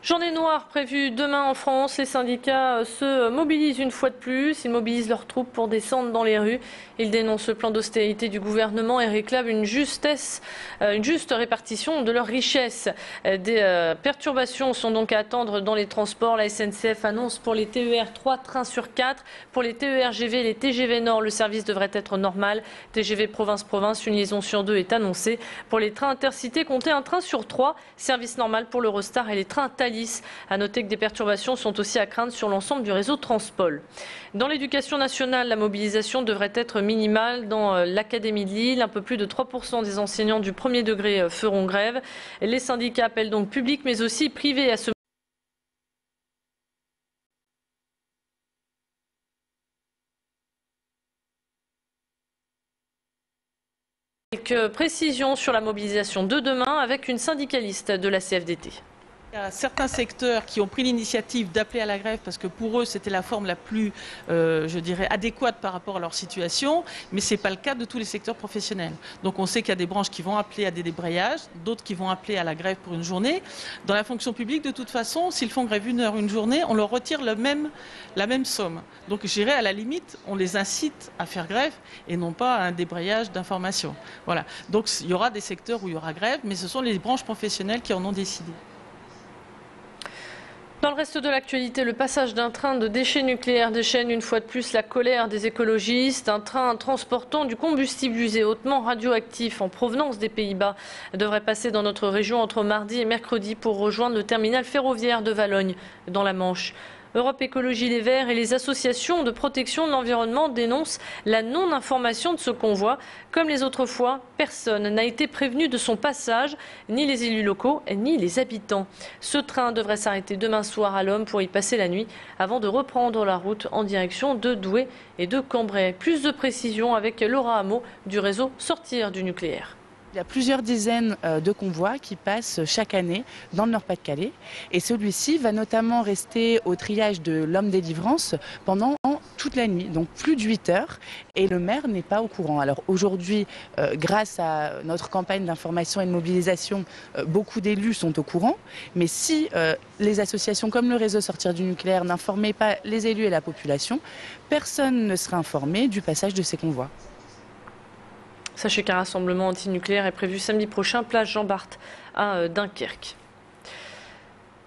Journée noire prévue demain en France. Les syndicats se mobilisent une fois de plus. Ils mobilisent leurs troupes pour descendre dans les rues. Ils dénoncent le plan d'austérité du gouvernement et réclament une juste répartition de leurs richesses. Des perturbations sont donc à attendre dans les transports. La SNCF annonce pour les TER 3 trains sur 4. Pour les TER-GV et les TGV Nord, le service devrait être normal. TGV province-province, une liaison sur 2 est annoncée. Pour les trains intercités, comptez un train sur 3. Service normal pour l'Eurostar et les trains Thalys. À noter que des perturbations sont aussi à craindre sur l'ensemble du réseau Transpol. Dans l'éducation nationale, la mobilisation devrait être minimale. Dans l'Académie de Lille, un peu plus de 3% des enseignants du premier degré feront grève. Les syndicats appellent donc publics mais aussi privés à se quelques précisions sur la mobilisation de demain avec une syndicaliste de la CFDT. Il y a certains secteurs qui ont pris l'initiative d'appeler à la grève parce que pour eux c'était la forme la plus, je dirais, adéquate par rapport à leur situation, mais ce n'est pas le cas de tous les secteurs professionnels. Donc on sait qu'il y a des branches qui vont appeler à des débrayages, d'autres qui vont appeler à la grève pour une journée. Dans la fonction publique, de toute façon, s'ils font grève une heure, une journée, on leur retire la même somme. Donc je dirais, à la limite, on les incite à faire grève et non pas à un débrayage d'informations. Voilà. Donc il y aura des secteurs où il y aura grève, mais ce sont les branches professionnelles qui en ont décidé. Dans le reste de l'actualité, le passage d'un train de déchets nucléaires déchaîne une fois de plus la colère des écologistes. Un train transportant du combustible usé hautement radioactif en provenance des Pays-Bas devrait passer dans notre région entre mardi et mercredi pour rejoindre le terminal ferroviaire de Valognes dans la Manche. Europe Écologie Les Verts et les associations de protection de l'environnement dénoncent la non-information de ce convoi. Comme les autres fois, personne n'a été prévenu de son passage, ni les élus locaux, ni les habitants. Ce train devrait s'arrêter demain soir à l'Homme pour y passer la nuit avant de reprendre la route en direction de Douai et de Cambrai. Plus de précisions avec Laura Hameau du réseau Sortir du nucléaire. Il y a plusieurs dizaines de convois qui passent chaque année dans le Nord-Pas-de-Calais. Et celui-ci va notamment rester au triage de l'Homme-Délivrance pendant toute la nuit, donc plus de 8 heures. Et le maire n'est pas au courant. Alors aujourd'hui, grâce à notre campagne d'information et de mobilisation, beaucoup d'élus sont au courant. Mais si les associations comme le réseau Sortir du nucléaire n'informaient pas les élus et la population, personne ne serait informé du passage de ces convois. Sachez qu'un rassemblement anti-nucléaire est prévu samedi prochain, place Jean-Bart à Dunkerque.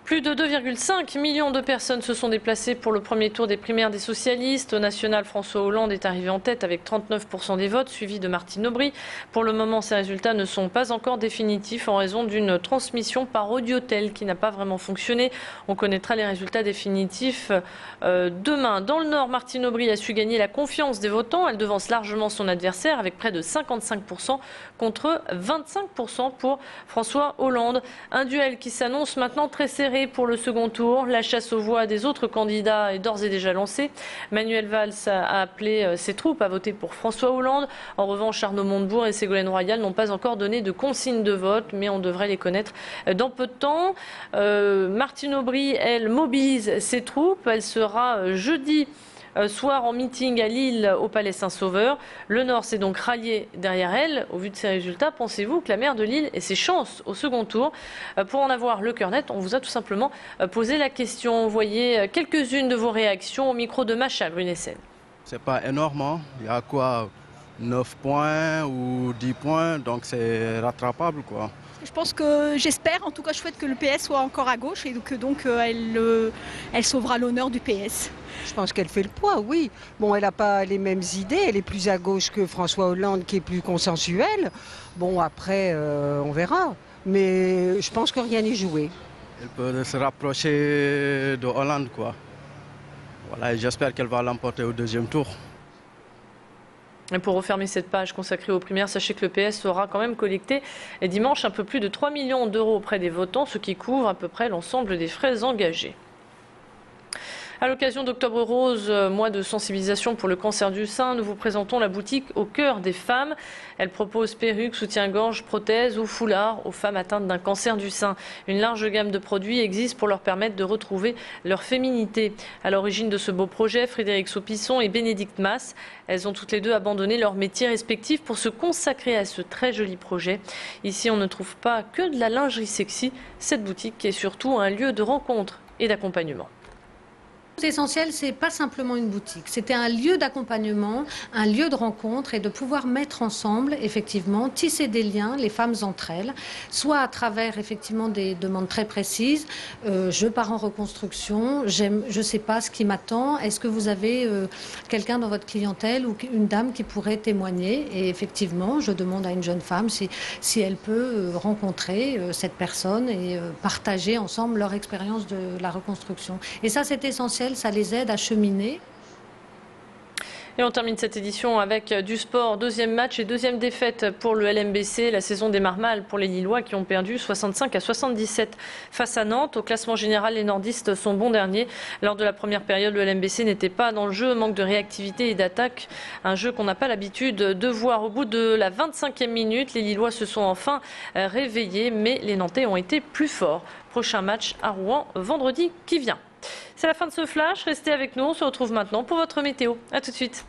Plus de 2,5 millions de personnes se sont déplacées pour le premier tour des primaires des socialistes. Au national, François Hollande est arrivé en tête avec 39% des votes, suivi de Martine Aubry. Pour le moment, ces résultats ne sont pas encore définitifs en raison d'une transmission par audiotel qui n'a pas vraiment fonctionné. On connaîtra les résultats définitifs demain. Dans le Nord, Martine Aubry a su gagner la confiance des votants. Elle devance largement son adversaire avec près de 55% contre 25% pour François Hollande. Un duel qui s'annonce maintenant très serré pour le second tour. La chasse aux voix des autres candidats est d'ores et déjà lancée. Manuel Valls a appelé ses troupes à voter pour François Hollande. En revanche, Arnaud Montebourg et Ségolène Royal n'ont pas encore donné de consignes de vote, mais on devrait les connaître dans peu de temps. Martine Aubry, elle, mobilise ses troupes. Elle sera jeudi soir en meeting à Lille au Palais Saint-Sauveur. Le Nord s'est donc rallié derrière elle. Au vu de ces résultats, pensez-vous que la maire de Lille ait ses chances au second tour? Pour en avoir le cœur net, on vous a tout simplement posé la question. Voyez quelques-unes de vos réactions au micro de Macha Brunessen. C'est pas énorme, hein. Il y a quoi, 9 points ou 10 points, donc c'est rattrapable quoi. Je pense que, j'espère, en tout cas je souhaite que le PS soit encore à gauche et que donc elle sauvera l'honneur du PS. Je pense qu'elle fait le poids, oui. Bon, elle n'a pas les mêmes idées, elle est plus à gauche que François Hollande qui est plus consensuel. Bon, après, on verra. Mais je pense que rien n'est joué. Elle peut se rapprocher de Hollande, quoi. Voilà, et j'espère qu'elle va l'emporter au deuxième tour. Et pour refermer cette page consacrée aux primaires, sachez que le PS aura quand même collecté dimanche un peu plus de 3 millions d'euros auprès des votants, ce qui couvre à peu près l'ensemble des frais engagés. À l'occasion d'Octobre Rose, mois de sensibilisation pour le cancer du sein, nous vous présentons la boutique Au cœur des femmes. Elle propose perruques, soutien-gorge, prothèses ou foulards aux femmes atteintes d'un cancer du sein. Une large gamme de produits existe pour leur permettre de retrouver leur féminité. À l'origine de ce beau projet, Frédéric Saupisson et Bénédicte Masse. Elles ont toutes les deux abandonné leurs métiers respectifs pour se consacrer à ce très joli projet. Ici, on ne trouve pas que de la lingerie sexy. Cette boutique est surtout un lieu de rencontre et d'accompagnement. Essentiel, c'est pas simplement une boutique, c'était un lieu d'accompagnement, un lieu de rencontre et de pouvoir mettre ensemble, effectivement, tisser des liens, les femmes entre elles, soit à travers effectivement des demandes très précises. Je pars en reconstruction, je sais pas ce qui m'attend. Est-ce que vous avez quelqu'un dans votre clientèle ou une dame qui pourrait témoigner? Et effectivement, je demande à une jeune femme si elle peut rencontrer cette personne et partager ensemble leur expérience de la reconstruction. Et ça, c'est essentiel. Ça les aide à cheminer. Et on termine cette édition avec du sport. Deuxième match et deuxième défaite pour le LMBC. La saison démarre mal pour les Lillois qui ont perdu 65-77 face à Nantes. Au classement général, les nordistes sont bons derniers. Lors de la première période, le LMBC n'était pas dans le jeu. Manque de réactivité et d'attaque. Un jeu qu'on n'a pas l'habitude de voir. Au bout de la 25e minute, les Lillois se sont enfin réveillés. Mais les Nantais ont été plus forts. Prochain match à Rouen vendredi qui vient. C'est la fin de ce flash, restez avec nous, on se retrouve maintenant pour votre météo. A tout de suite.